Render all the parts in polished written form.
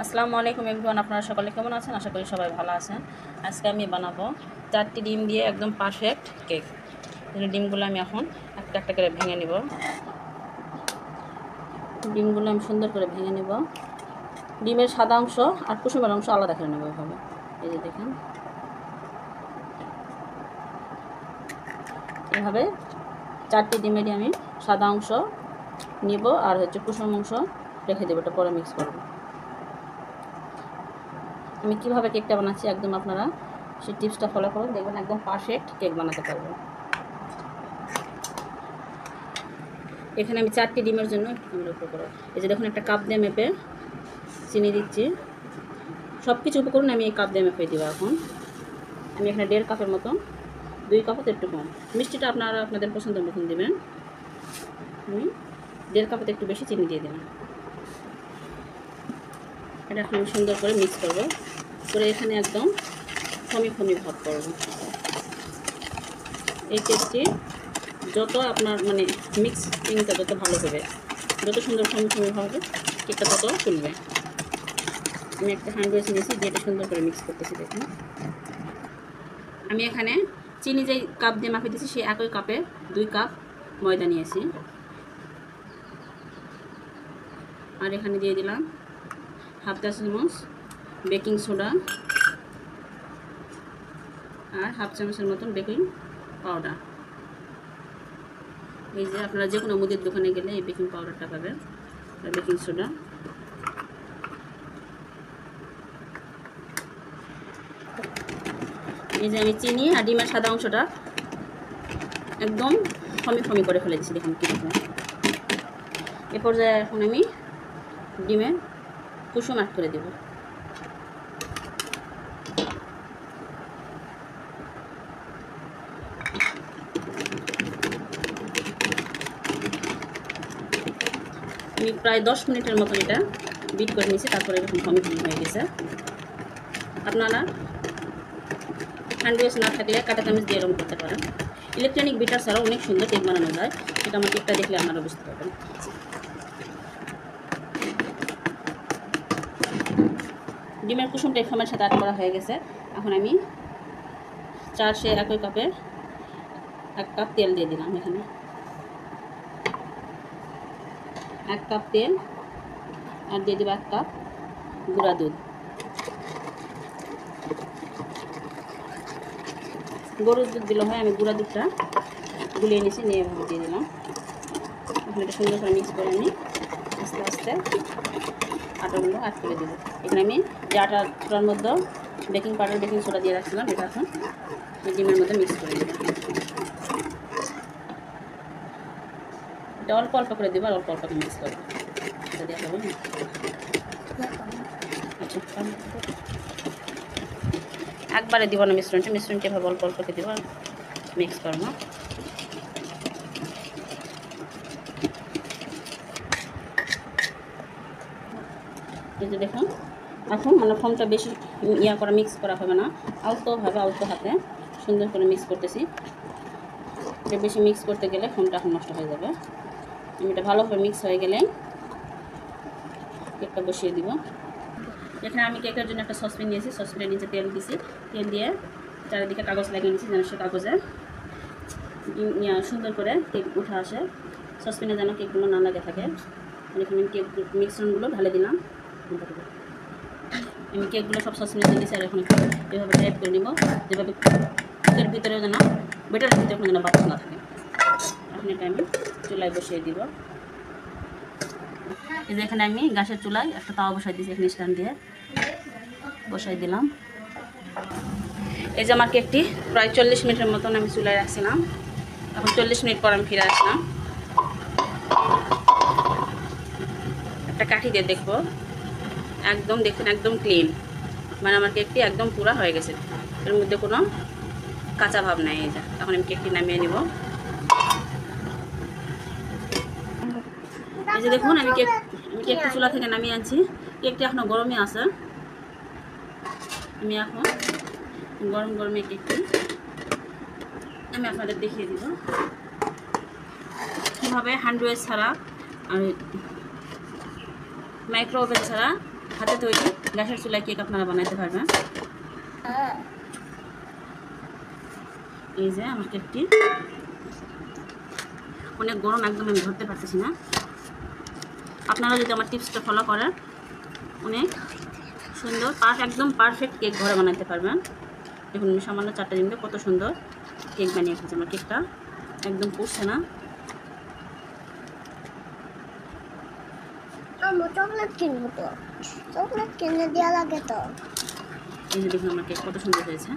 আসসালামু আলাইকুম এভরিওয়ান, আপনারা সকলে কেমন আছেন? আশা করি সবাই ভালো আছেন। আজকে আমি বানাবো 4টি ডিম দিয়ে একদম পারফেক্ট কেক। ডিমগুলো আমি এখন একটা একটা করে ভেঙে নিব। ডিমগুলো আমি সুন্দর করে ভেঙে নেব। ডিমের সাদা অংশ আর কুসুমের অংশ আলাদা করে নেব এভাবে। এই যে দেখেন, এভাবে 4টি ডিমেরই আমি সাদা অংশ নিব আর কুসুম অংশ রেখে দেবো, এটা পরে মিক্স করব। আমি কীভাবে কেকটা বানাচ্ছি একদম আপনারা সেই টিপসটা ফলো করুন, দেখবেন একদম পারফেক্ট কেক বানাতে পারবেন। এখানে আমি 4টি ডিমের জন্য লক্ষ্য করো, এই যে দেখুন একটা কাপ দিয়ে মেপে চিনি দিচ্ছি। সব কিছু উপকরণ আমি এই কাপ দিয়ে মেপে দিব। এখন আমি এখানে 1.5 কাপের মতন, 2 কাপও তো একটু কম, মিষ্টিটা আপনারা আপনাদের পছন্দ মতন দেবেন। আমি 1.5 কাপে একটু বেশি চিনি দিয়ে দিলাম। এটা এখন আমি সুন্দর করে মিক্স করবো, করে এখানে একদম ফমি ফমি ভাব করব। এই কেকটি যত আপনার মিক্সিংটা যত ভালো হবে, যত সুন্দর ফমি ফমি হবে, কেকটা তত ফুলবে। আমি একটা হ্যান্ড ওয়াশ নিয়েছি, যেটা সুন্দর করে মিক্স করতেছি। দেখুন আমি এখানে চিনি যেই কাপ দিয়ে মাখিয়ে দিয়েছি সেই একই কাপে 2 কাপ ময়দা নিয়েছি। আর এখানে দিয়ে দিলাম হাফ চা চামচ বেকিং সোডা আর হাফ চামচের মতন বেকিং পাউডার। এই যে আপনারা যে কোনো মুদির দোকানে গেলে এই বেকিং পাউডারটা পাবেন, আর বেকিং সোডা। এই যে আমি চিনি আর ডিমের সাদা অংশটা একদম ফমি ফমি করে ফেলে দিচ্ছি। দেখুন কীরকম। এ পর্যায়ে এখন আমি ডিমের কুসুম অ্যাড করে দেব। আমি প্রায় 10 মিনিটের মতো এটা বিট করে নিয়েছি, তারপরে এরকম ফমি ফমি হয়ে গেছে। আপনারা হ্যান্ড ওয়াশ না থাকলে কাঁটা চামচ দিয়ে এরকম করতে পারেন। ইলেকট্রনিক বিটার ছাড়াও অনেক সুন্দর কেক বানানো যায়, সেটা আমার কেকটা দেখলে আপনারা বুঝতে পারবেন। ডিমের কুসুমটা ফমের সাথে অ্যাড করা হয়ে গেছে। এখন আমি 4 একই কাপে 1 কাপ তেল দিয়ে দিলাম। এখানে 1 কাপ তেল আর দিয়ে দেবো 1 কাপ গুঁড়া দুধ। গরুর দুধ দিলে হয়, আমি গুঁড়া দুধটা গুলিয়ে নিয়েছি, নিয়ে এভাবে দিয়ে দিলাম। এখন এটা সুন্দর করে মিক্স করে আমি আস্তে আস্তে আটাগুলো অ্যাড করে দেবো। এখানে আমি যে আটাটার মধ্যে বেকিং পাউডার বেকিং সোডা দিয়ে রাখছিলাম, এটা এখন ডিমের মধ্যে মিক্স করে দেবো। এটা অল্প অল্প করে দেবো আর অল্প অল্প করে মিক্স করবো, এটা দেওয়া হবে না। আচ্ছা, একবারে দিব না মিশ্রণটা এভাবে অল্প অল্প করে দেবো আর মিক্স করবো। এই যে দেখুন, এখন ফোমটা বেশি মিক্স করা হবে না, আলতোভাবে আলতো হাতে সুন্দর করে মিক্স করতেছি। এটা বেশি মিক্স করতে গেলে ফোমটা এখন নষ্ট হয়ে যাবে। আমি এটা ভালোভাবে মিক্স হয়ে গেলে কেকটা বসিয়ে দিব। এখানে আমি কেকের জন্য একটা সসপ্যান নিয়েছি, সসপ্যানের নিচে তেল দিয়েছি, তেল দিয়ে চারিদিকে কাগজ লাগিয়ে নিয়েছি যেন সে কাগজে সুন্দর করে কেক উঠে আসে, সসপ্যানে যেন কেকগুলো না লাগে থাকে। এখানে আমি কেক মিশ্রণগুলো ঢালে দিলাম। আমি কেকগুলো সব সসপ্যানে দিয়েছি আর এখন এভাবে টাইপ করে নিব, যেভাবে কেকের ভিতরে যেন বেটারের ভিতরে কোনো যেন বাতাস না থাকে। এখন এটা আমি চুলায় বসিয়ে দিব। এই যে এখানে আমি গ্যাসের চুলায় একটা তাওয়া বসাই দিয়েছি, এখানে স্ট্যান্ড দিয়ে বসাই দিলাম। এই যে আমার কেকটি প্রায় 40 মিনিটের মতন আমি চুলায় রাখছিলাম। এখন 40 মিনিট পর আমি ফিরে আসলাম। একটা কাঠি দিয়ে দেখবো, একদম দেখুন একদম ক্লিন, আমার কেকটি একদম পুরা হয়ে গেছে, এর মধ্যে কোনো কাঁচা ভাব নাই। এই যে এখন আমি কেকটি নামিয়ে নিব। এই যে দেখুন আমি কেকটি চুলা থেকে নামিয়ে আনছি। কেকটি এখনও গরমই আছে। আমি এখন গরম গরমে কেকটি আমি আপনাদের দেখিয়ে দিব কীভাবে হ্যান্ড ওয়াশ ছাড়া আর মাইক্রোওভেন ছাড়া হাতে তৈরি গ্যাসের চুলায় কেক আপনারা বানাইতে পারবেন। এই যে আমার কেকটি অনেক গরম, একদম আমি ধরতে পারতেছি না। আপনারা যদি আমার টিপসটা ফলো করেন অনেক সুন্দর একদম পারফেক্ট কেক ঘরে বানাতে পারবেন। দেখুন আমি সামান্য 4টা ডিম দিয়ে কত সুন্দর কেক বানিয়ে ফেলছি। আমার কেকটা একদম পুড়ছে না। চকলেট কিনবো তো, চকলেট কিনে দেওয়া লাগে তো। এই যে দেখুন আমার কেক কত সুন্দর হয়েছে।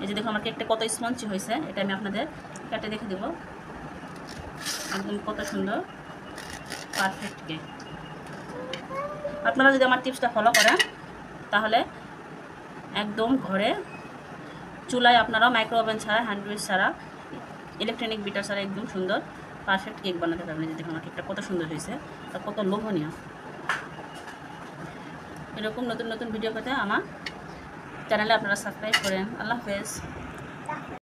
এই যে দেখুন আমার কেকটা কত স্পঞ্জি হয়েছে, এটা আমি আপনাদের কেটে দেখে দেবো। একদম কত সুন্দর পারফেক্ট কেক। আপনারা যদি আমার টিপসটা ফলো করেন তাহলে একদম ঘরে চুলায় আপনারা মাইক্রো ওভেন ছাড়া, হ্যান্ড উইচ ছাড়া, ইলেকট্রনিক বিটার ছাড়া একদম সুন্দর পারফেক্ট কেক বানাতে পারবেন। যে দেখুন আমার কেকটা কত সুন্দর হয়েছে আর কত লোভনীয়। এরকম নতুন নতুন ভিডিও পেতে আমার চ্যানেলে আপনারা সাবস্ক্রাইব করেন। আল্লাহ হাফেজ।